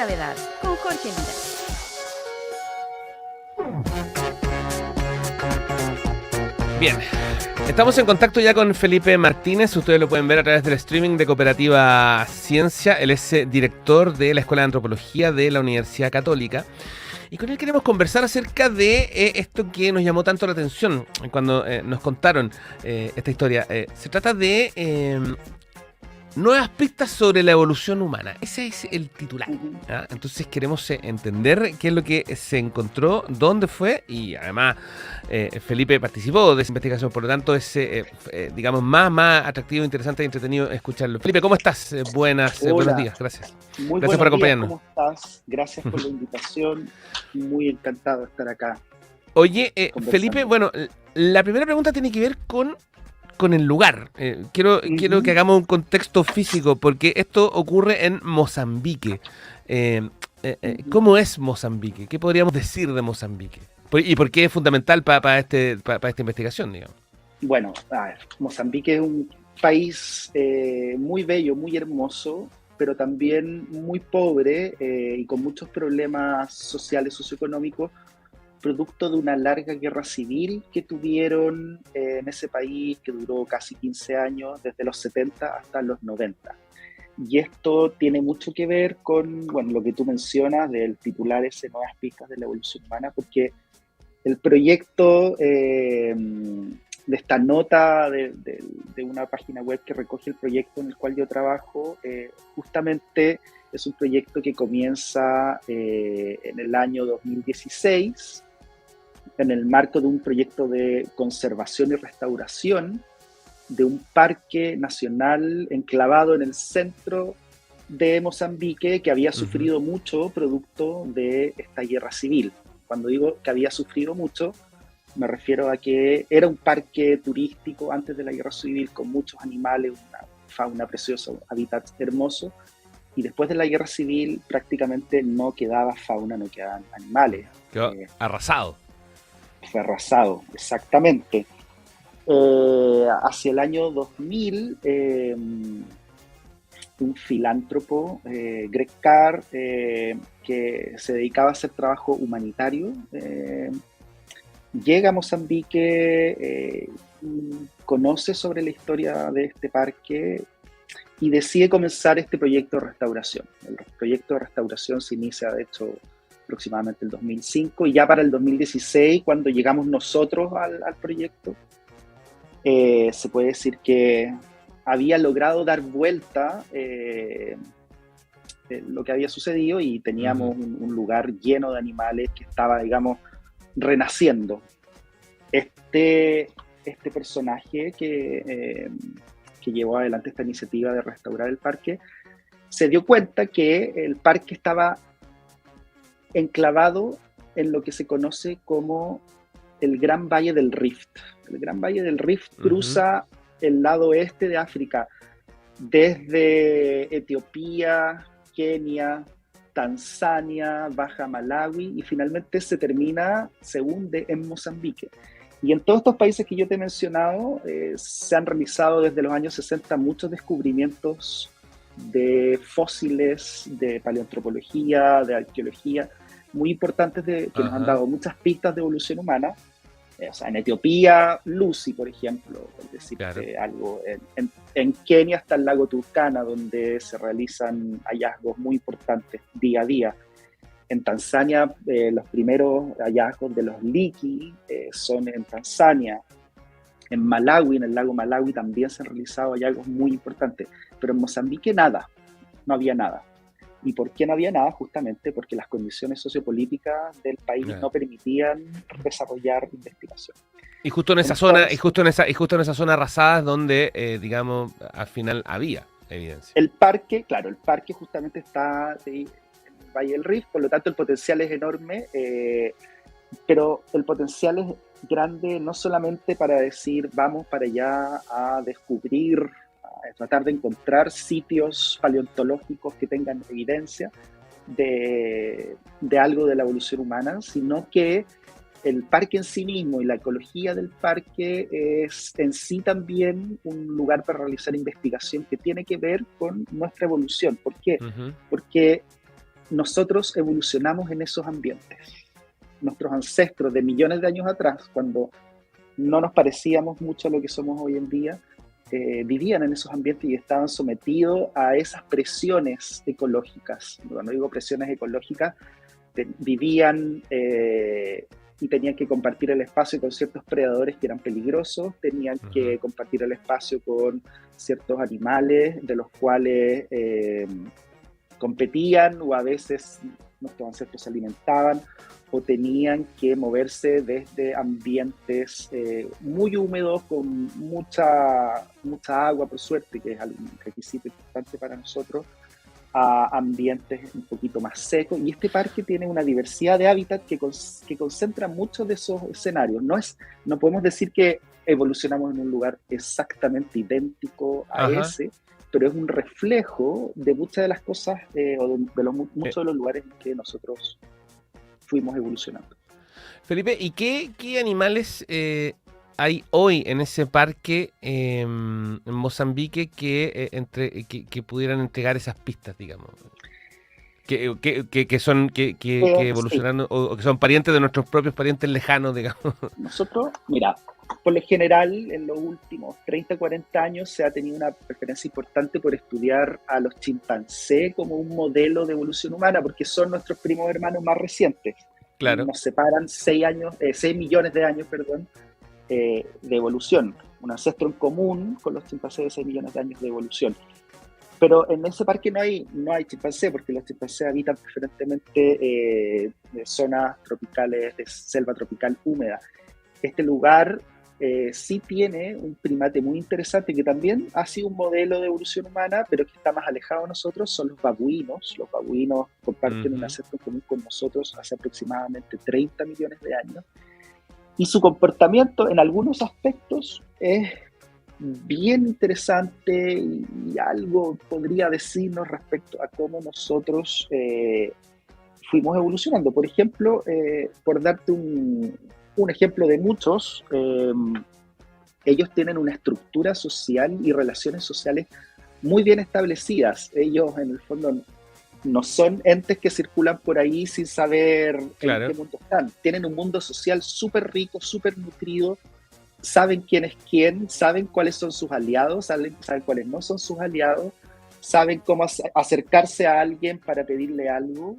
gravedad con Jorge Lira. Bien, estamos en contacto ya con Felipe Martínez. Ustedes lo pueden ver a través del streaming de Cooperativa Ciencia. Él es director de la Escuela de Antropología de la Universidad Católica. Y con él queremos conversar acerca de esto que nos llamó tanto la atención cuando nos contaron esta historia. Se trata de nuevas pistas sobre la evolución humana. Ese es el titular. ¿Ah? Entonces queremos entender qué es lo que se encontró, dónde fue, y además Felipe participó de esa investigación, por lo tanto es, digamos, más atractivo, interesante y entretenido escucharlo. Felipe, ¿cómo estás? Buenos días, gracias. Muy Gracias por buenos días, acompañarnos. ¿cómo estás? Gracias por la invitación, muy encantado de estar acá. Oye, Felipe, bueno, la primera pregunta tiene que ver con el lugar. Quiero que hagamos un contexto físico, porque esto ocurre en Mozambique. ¿Cómo es Mozambique? ¿Qué podríamos decir de Mozambique? ¿Y por qué es fundamental para esta investigación, digamos? Bueno, a ver, Mozambique es un país muy bello, muy hermoso, pero también muy pobre y con muchos problemas sociales, socioeconómicos, producto de una larga guerra civil que tuvieron en ese país, que duró casi 15 años, desde los 70 hasta los 90. Y esto tiene mucho que ver con, bueno, lo que tú mencionas del titular ese, Nuevas Pistas de la Evolución Humana, porque el proyecto de esta nota de una página web que recoge el proyecto en el cual yo trabajo, justamente es un proyecto que comienza en el año 2016, en el marco de un proyecto de conservación y restauración de un parque nacional enclavado en el centro de Mozambique que había sufrido mucho producto de esta guerra civil. Cuando digo que había sufrido mucho, me refiero a que era un parque turístico antes de la guerra civil con muchos animales, una fauna preciosa, hábitat hermoso, y después de la guerra civil prácticamente no quedaba fauna, no quedaban animales. Quedó arrasado. Fue arrasado, exactamente. Hacia el año 2000, un filántropo, Greg Carr, que se dedicaba a hacer trabajo humanitario, llega a Mozambique, conoce sobre la historia de este parque y decide comenzar este proyecto de restauración. El proyecto de restauración se inicia, de hecho, aproximadamente el 2005, y ya para el 2016, cuando llegamos nosotros al proyecto, se puede decir que había logrado dar vuelta lo que había sucedido y teníamos un lugar lleno de animales que estaba, digamos, renaciendo. Este personaje que llevó adelante esta iniciativa de restaurar el parque se dio cuenta que el parque estaba enclavado en lo que se conoce como el Gran Valle del Rift. El Gran Valle del Rift cruza el lado oeste de África, desde Etiopía, Kenia, Tanzania, baja Malawi y finalmente se termina, se hunde en Mozambique. Y en todos estos países que yo te he mencionado se han realizado desde los años 60 muchos descubrimientos de fósiles, de paleoantropología, de arqueología, muy importantes que nos han dado muchas pistas de evolución humana. O sea, en Etiopía, Lucy, por ejemplo, por decirte algo. En Kenia está el lago Turkana, donde se realizan hallazgos muy importantes día a día. En Tanzania, los primeros hallazgos de los Liki son en Tanzania. En Malawi, en el lago Malawi, también se han realizado hallazgos muy importantes. Pero en Mozambique nada, no había nada. ¿Y por qué no había nada? Justamente porque las condiciones sociopolíticas del país no permitían desarrollar investigación. Y justo en esa zona, y justo en esa zona arrasada es donde, digamos, al final había evidencia. El parque, claro, el parque justamente está en el Valle del Rift, por lo tanto el potencial es enorme, pero el potencial es grande no solamente para decir vamos para allá a descubrir, tratar de encontrar sitios paleontológicos que tengan evidencia de algo de la evolución humana, sino que el parque en sí mismo y la ecología del parque es en sí también un lugar para realizar investigación que tiene que ver con nuestra evolución. ¿Por qué? Porque nosotros evolucionamos en esos ambientes. Nuestros ancestros de millones de años atrás, cuando no nos parecíamos mucho a lo que somos hoy en día, vivían en esos ambientes y estaban sometidos a esas presiones ecológicas. Cuando digo presiones ecológicas, vivían y tenían que compartir el espacio con ciertos predadores que eran peligrosos, tenían que compartir el espacio con ciertos animales de los cuales competían, o a veces nuestros ancestros se alimentaban, o tenían que moverse desde ambientes muy húmedos, con mucha agua, por suerte, que es un requisito importante para nosotros, a ambientes un poquito más secos. Y este parque tiene una diversidad de hábitat que concentra muchos de esos escenarios. No podemos decir que evolucionamos en un lugar exactamente idéntico a ese, pero es un reflejo de muchas de las cosas muchos de los lugares en que nosotros fuimos evolucionando. Felipe, ¿y qué animales hay hoy en ese parque en Mozambique que pudieran entregar esas pistas, digamos? Que evolucionaron, sí, o que son parientes de nuestros propios parientes lejanos, digamos. Nosotros, mira, por lo general, en los últimos 30, 40 años se ha tenido una preferencia importante por estudiar a los chimpancés como un modelo de evolución humana, porque son nuestros primos hermanos más recientes. Claro. Nos separan 6 millones de años, de evolución. Un ancestro en común con los chimpancés de 6 millones de años de evolución. Pero en ese parque no hay chimpancés, porque los chimpancés habitan preferentemente de zonas tropicales, de selva tropical húmeda. Este lugar sí tiene un primate muy interesante que también ha sido un modelo de evolución humana, pero que está más alejado de nosotros, son los babuinos. Los babuinos comparten un ancestro común con nosotros hace aproximadamente 30 millones de años. Y su comportamiento en algunos aspectos es bien interesante y algo podría decirnos respecto a cómo nosotros fuimos evolucionando. Por ejemplo, por darte un ejemplo de muchos, ellos tienen una estructura social y relaciones sociales muy bien establecidas. Ellos, en el fondo, no son entes que circulan por ahí sin saber en qué mundo están. Tienen un mundo social súper rico, súper nutrido, saben quién es quién, saben cuáles son sus aliados, saben cuáles no son sus aliados, saben cómo acercarse a alguien para pedirle algo.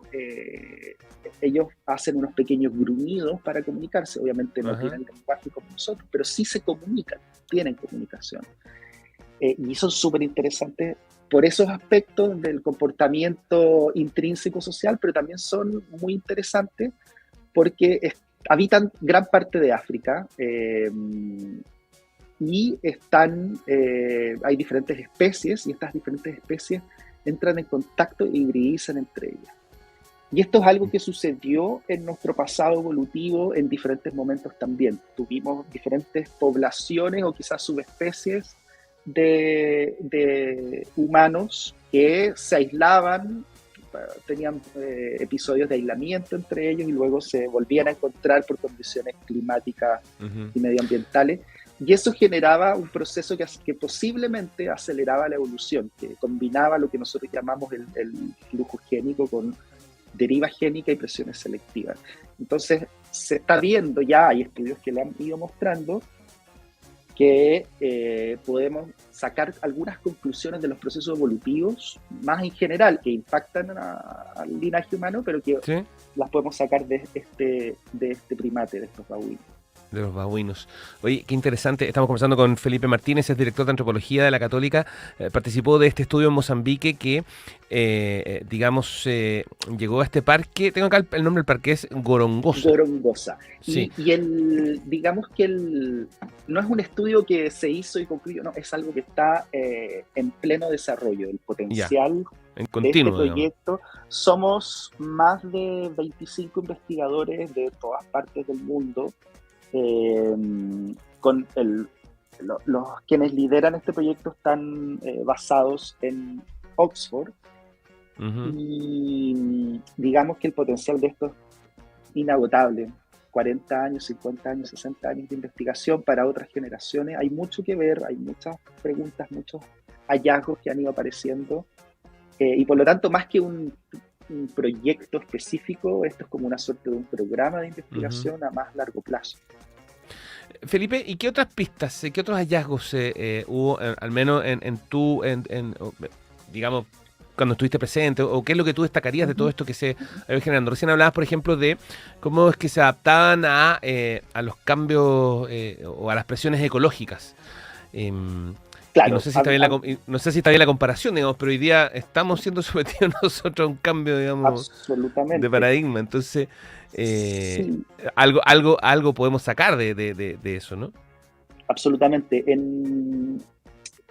Ellos hacen unos pequeños gruñidos para comunicarse. Obviamente no tienen lenguaje como nosotros, pero sí se comunican, tienen comunicación. Y son súper interesantes por esos aspectos del comportamiento intrínseco social, pero también son muy interesantes porque habitan gran parte de África y hay diferentes especies, y estas diferentes especies entran en contacto e hibridizan entre ellas. Y esto es algo que sucedió en nuestro pasado evolutivo en diferentes momentos también. Tuvimos diferentes poblaciones o quizás subespecies de humanos que se aislaban, tenían episodios de aislamiento entre ellos y luego se volvían a encontrar por condiciones climáticas y medioambientales. Y eso generaba un proceso que posiblemente aceleraba la evolución, que combinaba lo que nosotros llamamos el flujo génico con deriva génica y presiones selectivas. Entonces, se está viendo ya, hay estudios que lo han ido mostrando, que podemos sacar algunas conclusiones de los procesos evolutivos, más en general, que impactan al linaje humano, pero que las podemos sacar de este primate, de estos babuinos. De los babuinos. Oye, qué interesante. Estamos conversando con Felipe Martínez, es director de antropología de la Católica. Participó de este estudio en Mozambique que, llegó a este parque. Tengo acá el nombre del parque, es Gorongosa. Gorongosa. Sí. Y no es un estudio que se hizo y concluyó, no, es algo que está en pleno desarrollo. El potencial en continuo, de este proyecto. Somos más de 25 investigadores de todas partes del mundo. Los quienes lideran este proyecto están basados en Oxford, y digamos que el potencial de esto es inagotable. 40 años, 50 años, 60 años de investigación para otras generaciones. Hay mucho que ver, hay muchas preguntas, muchos hallazgos que han ido apareciendo, y por lo tanto, más que un un proyecto específico, esto es como una suerte de un programa de Ujú. investigación a más largo plazo. Felipe, ¿y qué otras pistas, qué otros hallazgos hubo, al menos digamos, cuando estuviste presente, o qué es lo que tú destacarías de todo Ujú, esto que se ujú. ha ido generando? Recién hablabas, por ejemplo, de cómo es que se adaptaban a los cambios o a las presiones ecológicas. Em, y no Claro, sé si está bien no sé si está bien la comparación, digamos, pero hoy día estamos siendo sometidos nosotros a un cambio, digamos, de absolutamente. paradigma. Entonces, eh, Sí, algo podemos sacar de eso, ¿no? absolutamente.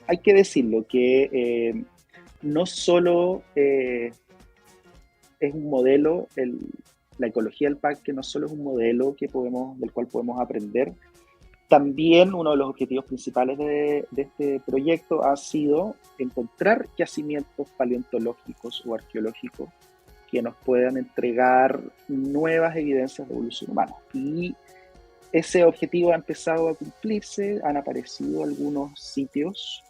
Hay que decirlo que no solo es un modelo, la ecología del parque no solo es un modelo del cual podemos aprender. También uno de los objetivos principales de este proyecto ha sido encontrar yacimientos paleontológicos o arqueológicos que nos puedan entregar nuevas evidencias de evolución humana. Y ese objetivo ha empezado a cumplirse, han aparecido algunos sitios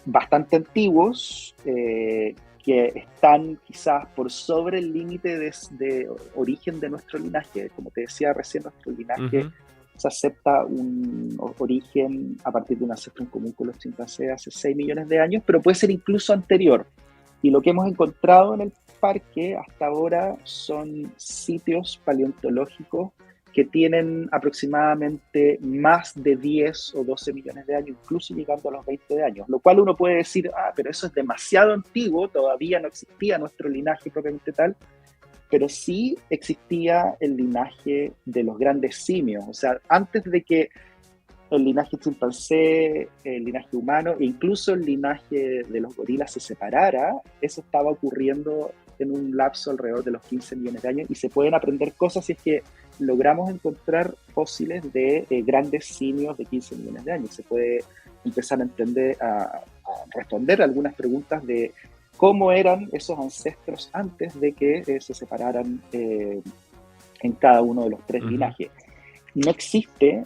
bastante antiguos que están quizás por sobre el límite de origen de nuestro linaje. Como te decía recién, nuestro linaje Ujú. se acepta un origen a partir de un ancestro en común con los chimpancés hace 6 millones de años, pero puede ser incluso anterior. Y lo que hemos encontrado en el parque hasta ahora son sitios paleontológicos que tienen aproximadamente más de 10 o 12 millones de años, incluso llegando a los 20 de años, lo cual uno puede decir, pero eso es demasiado antiguo, todavía no existía nuestro linaje propiamente tal, pero sí existía el linaje de los grandes simios, o sea, antes de que el linaje chimpancé, el linaje humano e incluso el linaje de los gorilas se separara, eso estaba ocurriendo en un lapso alrededor de los 15 millones de años y se pueden aprender cosas si es que logramos encontrar fósiles de grandes simios de 15 millones de años. Se puede empezar a entender, a responder algunas preguntas de cómo eran esos ancestros antes de que se separaran en cada uno de los tres Ujú. linajes. No existe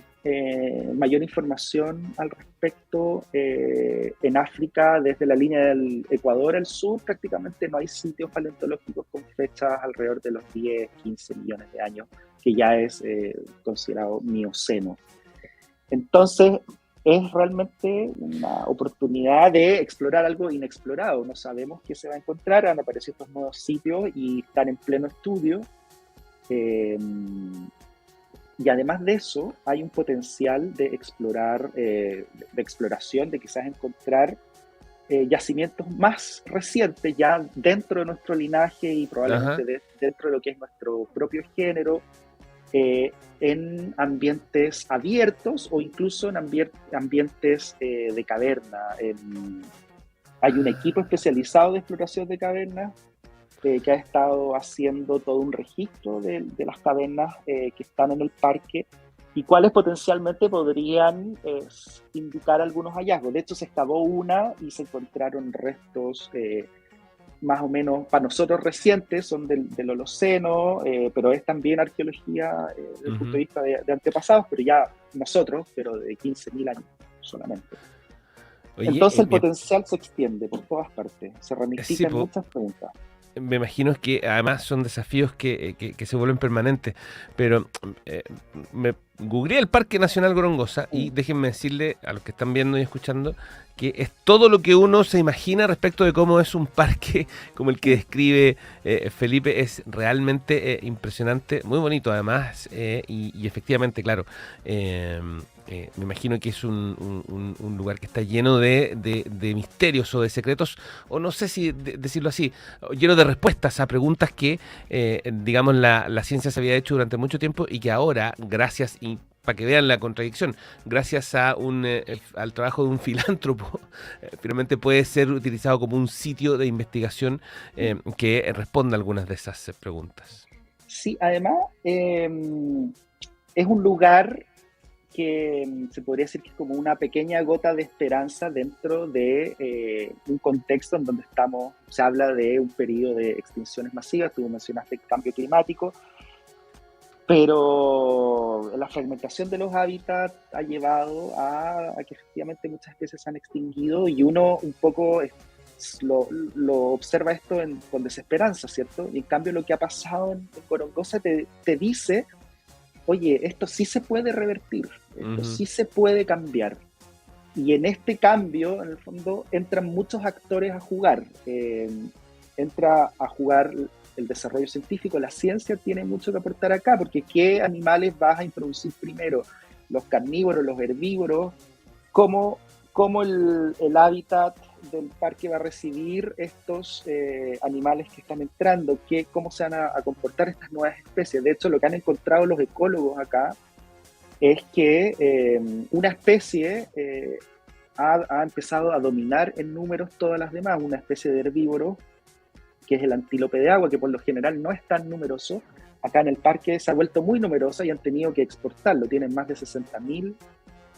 mayor información al respecto en África, desde la línea del Ecuador al sur, prácticamente no hay sitios paleontológicos con fechas alrededor de los 10, 15 millones de años, que ya es considerado mioceno. Entonces, es realmente una oportunidad de explorar algo inexplorado. No sabemos qué se va a encontrar, han aparecido estos nuevos sitios y están en pleno estudio. Eh, y además de eso, hay un potencial de explorar, de exploración, de quizás encontrar yacimientos más recientes ya dentro de nuestro linaje y probablemente Ajá. dentro de lo que es nuestro propio género, eh, en ambientes abiertos o incluso en ambientes de caverna. Hay un equipo especializado de exploración de cavernas que ha estado haciendo todo un registro de las cavernas que están en el parque y cuáles potencialmente podrían indicar algunos hallazgos. De hecho, se excavó una y se encontraron restos más o menos para nosotros recientes, son del Holoceno, pero es también arqueología desde el punto de Ujú. vista de antepasados, pero ya nosotros, pero de 15.000 años solamente. Oye, Entonces el potencial se extiende por todas partes, se sí, ramifican po, muchas preguntas. me imagino que además son desafíos que se vuelven permanentes, pero eh, me googleé el Parque Nacional Gorongosa y Mm. déjenme decirle a los que están viendo y escuchando que es todo lo que uno se imagina respecto de cómo es un parque como el que Mm. describe Felipe. Es realmente impresionante, muy bonito además, y efectivamente, claro, eh, me imagino que es un lugar que está lleno de misterios o de secretos, o no sé si decirlo así, lleno de respuestas a preguntas que, digamos, la ciencia se había hecho durante mucho tiempo y que ahora, gracias, y para que vean la contradicción, gracias al trabajo de un filántropo, finalmente puede ser utilizado como un sitio de investigación Mm. que responda a algunas de esas preguntas. Sí, además es un lugar que se podría decir que es como una pequeña gota de esperanza dentro de un contexto en donde estamos, se habla de un periodo de extinciones masivas, tú mencionaste el cambio climático, pero la fragmentación de los hábitats ha llevado a que efectivamente muchas especies se han extinguido y uno un poco lo observa esto con desesperanza, ¿cierto? Y en cambio lo que ha pasado en Gorongosa te dice, oye, esto sí se puede revertir, esto sí se puede cambiar. Y en este cambio, en el fondo, entran muchos actores a jugar. Entra a jugar el desarrollo científico, la ciencia tiene mucho que aportar acá, porque ¿qué animales vas a introducir primero? Los carnívoros, los herbívoros, ¿cómo el hábitat del parque va a recibir estos animales que están entrando? ¿Cómo se van a comportar estas nuevas especies? De hecho, lo que han encontrado los ecólogos acá es que una especie ha empezado a dominar en números todas las demás, una especie de herbívoro que es el antílope de agua, que por lo general no es tan numeroso. Acá en el parque se ha vuelto muy numerosa y han tenido que exportarlo. Tienen más de 60.000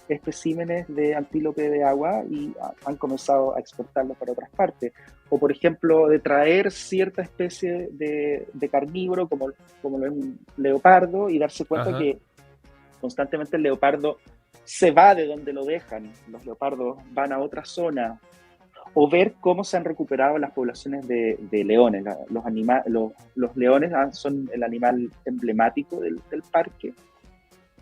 especímenes de antílope de agua y han comenzado a exportarlo para otras partes. O, por ejemplo, de traer cierta especie de carnívoro, como lo es un leopardo, y darse cuenta que constantemente el leopardo se va de donde lo dejan. Los leopardos van a otra zona. O ver cómo se han recuperado las poblaciones de leones. Los leones son el animal emblemático del parque.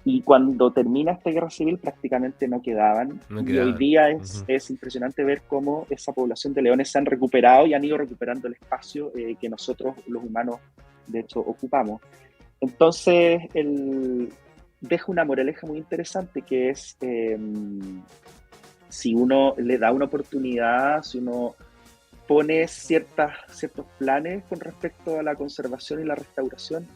Y cuando termina esta guerra civil prácticamente no quedaban. Y hoy día es impresionante ver cómo esa población de leones se han recuperado y han ido recuperando el espacio que nosotros, los humanos, de hecho, ocupamos. Entonces, deja una moraleja muy interesante que es, si uno le da una oportunidad, si uno pone ciertos planes con respecto a la conservación y la restauración,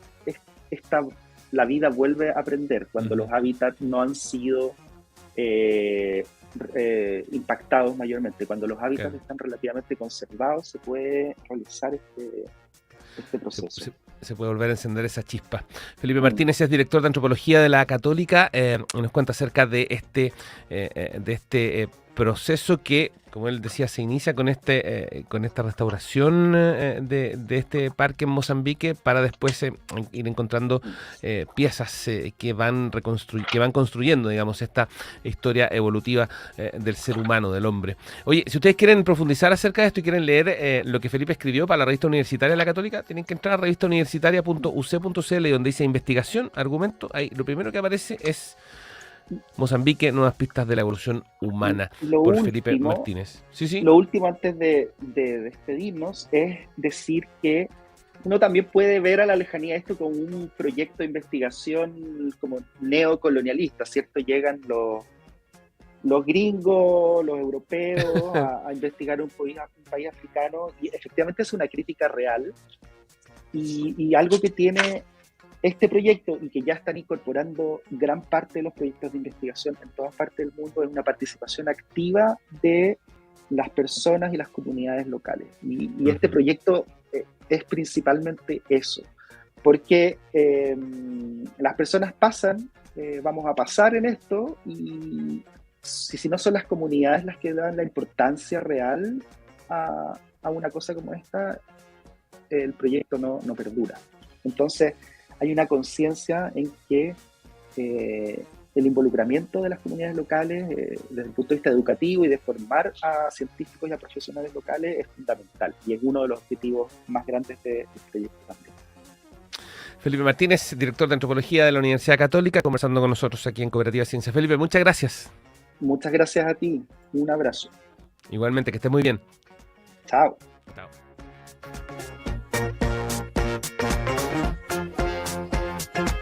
la vida vuelve a aprender cuando los hábitats no han sido impactados mayormente. Cuando los hábitats están relativamente conservados, se puede realizar este proceso. Se puede volver a encender esa chispa. Felipe Martínez es director de Antropología de la Católica. Nos cuenta acerca de este proceso que, como él decía, se inicia con esta restauración de este parque en Mozambique, para después ir encontrando piezas que van construyendo, digamos, esta historia evolutiva del ser humano, del hombre. Oye, si ustedes quieren profundizar acerca de esto y quieren leer lo que Felipe escribió para la revista universitaria de la Católica, tienen que entrar a revistauniversitaria.uc.cl, y donde dice investigación, argumento, ahí lo primero que aparece es Mozambique, nuevas pistas de la evolución humana, por Felipe Martínez. Sí. Lo último antes de despedirnos es decir que uno también puede ver a la lejanía esto como un proyecto de investigación como neocolonialista, ¿cierto? Llegan los gringos, los europeos a investigar un país africano, y efectivamente es una crítica real y algo que tiene este proyecto, y que ya están incorporando gran parte de los proyectos de investigación en todas partes del mundo, es una participación activa de las personas y las comunidades locales. Y este proyecto es principalmente eso, porque las personas pasan, vamos a pasar en esto, y si no son las comunidades las que dan la importancia real a una cosa como esta, el proyecto no perdura. Entonces, hay una conciencia en que el involucramiento de las comunidades locales desde el punto de vista educativo y de formar a científicos y a profesionales locales es fundamental, y es uno de los objetivos más grandes del proyecto también. Felipe Martínez, director de Antropología de la Universidad Católica, conversando con nosotros aquí en Cooperativa Ciencia. Felipe, muchas gracias. Muchas gracias a ti. Un abrazo. Igualmente, que estés muy bien. Chao. Chao.